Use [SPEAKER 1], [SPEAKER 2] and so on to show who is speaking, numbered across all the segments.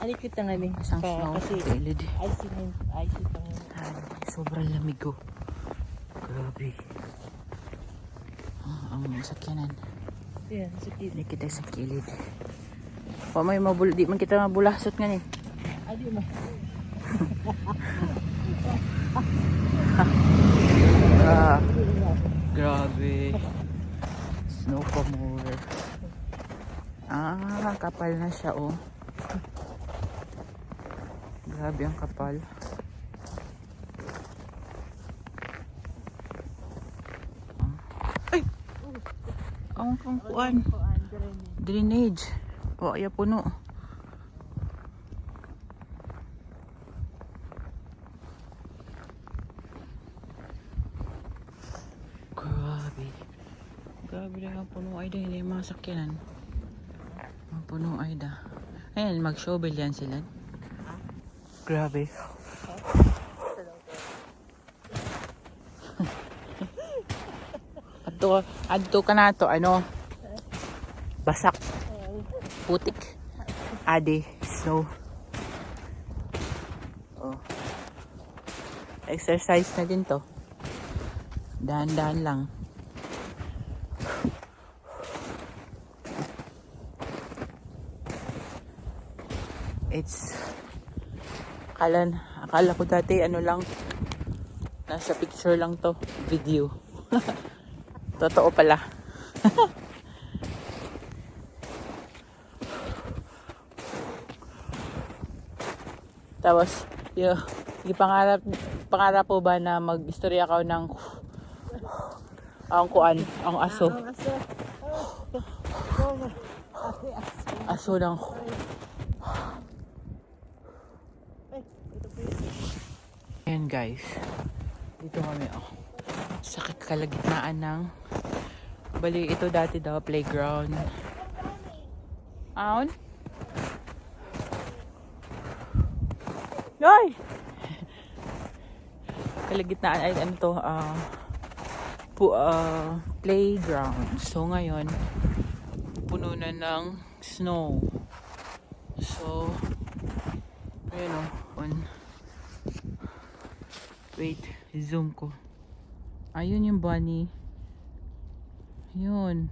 [SPEAKER 1] Alikit na ngayon.
[SPEAKER 2] Isang snow.
[SPEAKER 1] Kasi
[SPEAKER 2] Gilid.
[SPEAKER 1] icy pa ngayon.
[SPEAKER 2] Sobrang lamig ko. Grabe. Ang sakyanan.
[SPEAKER 1] Yan, sige.
[SPEAKER 2] Hindi kita sa kilid. Di man kita mabulasot nga ni.
[SPEAKER 1] Adi mo.
[SPEAKER 2] Grabe. Snow pa more. Kapal na siya oh. Grabe ang kapal. Ay! Ang kuan. Drainage. O, ay puno. Grabe. Grabe lang ang puno ay dahil yung mga sakyanan. Ang puno ay da. Ayan, mag-shovel yan sila. Grabe. Adto ka na to, ano? Basak. Putik. Ade. Snow. Oh. Exercise na din to. Dahan-dahan lang. Akala ko dati ano lang, nasa picture lang to, video. Totoo pala. Tapos, yung pangarap po ba na mag-istorya ka ng ang aso. Aso ng Ayan guys, dito kami sa kalagitnaan ng bali ito dati daw playground. Aon? Yoy! Kalagitnaan ay ano to, playground. So ngayon, puno na ng snow. So, ayun wait, zoom ko. Ayun yung bunny. Yun.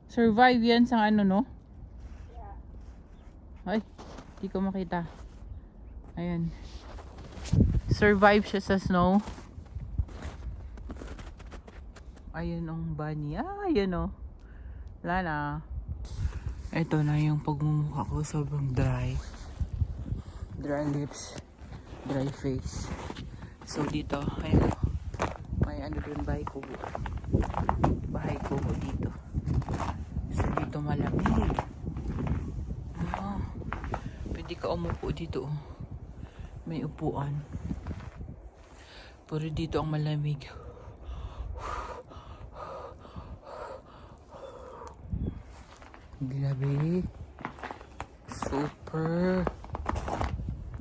[SPEAKER 2] Survive yan sa ano, no? Ay, di ko makita. Ayan. Survive siya sa snow. Ayun ang bunny. Ayun o. Wala na. Ito na yung pagmumukha ko. Sobrang dry. Dry lips. Dry face. So dito, ayun o. May ano dun, bahay kubo. Bahay kubo dito. So dito malamig. Pwede ka umupo dito. May upuan. Pero dito ang malamig. Grabe. Super.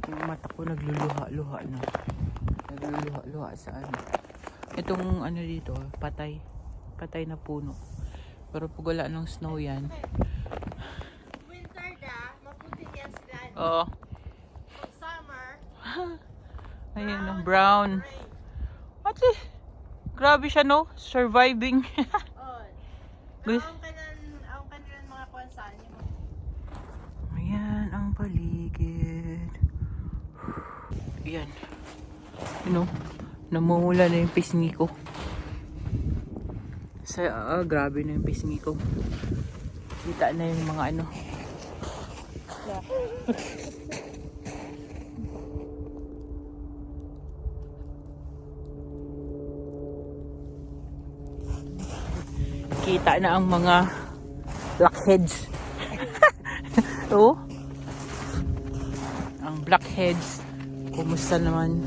[SPEAKER 2] Yung mata ko nagluluha-luha na. Nagluluha-luha sa ano. Itong ano dito, patay. Patay na puno. Pero pag wala ng snow yan.
[SPEAKER 1] Winter maputi yan sila.
[SPEAKER 2] Oo.
[SPEAKER 1] Pag summer,
[SPEAKER 2] Ayan, brown. Ate, grabe siya no? Surviving.
[SPEAKER 1] Pero ang kanilang mga kwansan mo.
[SPEAKER 2] Ayan ang paligid. Ayan. Namumula na yung pisngi ko. Grabe na yung pisngi ko. Kita na yung mga ano. Kita na ang mga blackheads. Oh. Ang blackheads. Kumusta naman?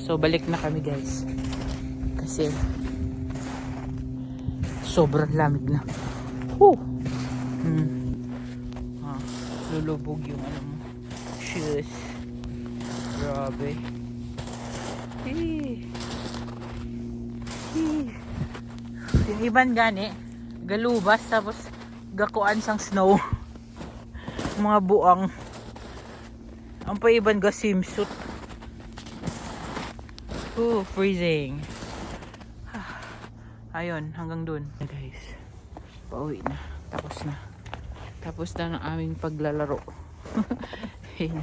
[SPEAKER 2] So balik na kami guys. Kasi sobrang lamig na. Lulubog yung ano mo. Shoes. Grabe. Yung iban gani galubas tapos gakuan sang snow. Mga buang. Ang paiban ga swimsuit. Freezing. Ayun, hanggang dun. Guys, pauwi na. Tapos na. Tapos na ang aming paglalaro. Ayun.